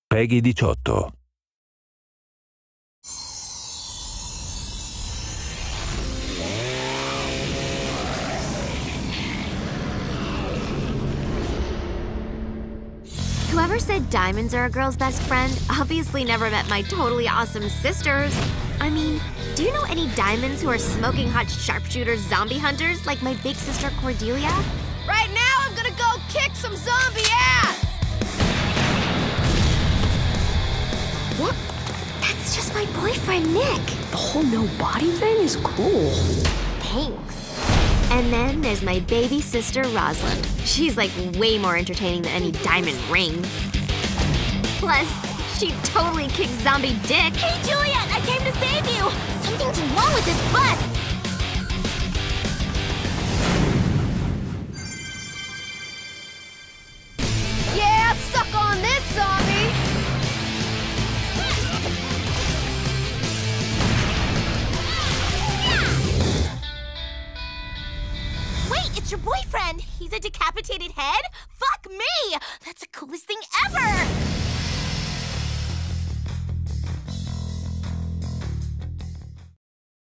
Peggy 18. Whoever said diamonds are a girl's best friend obviously never met my totally awesome sisters. I mean, do you know any diamonds who are smoking hot sharpshooter zombie hunters like my big sister Cordelia? Right now, I'm gonna go kick some zombie ass! What? That's just my boyfriend, Nick. The whole no body thing is cool. Thanks. And then there's my baby sister, Rosalind. She's like way more entertaining than any diamond ring. Plus, she totally kicks zombie dick. Hey, Juliet, I came to save you! Something's wrong with this bus! Yeah, suck on this, zombie! Wait, it's your boyfriend! He's a decapitated head? Fuck me! That's the coolest thing ever!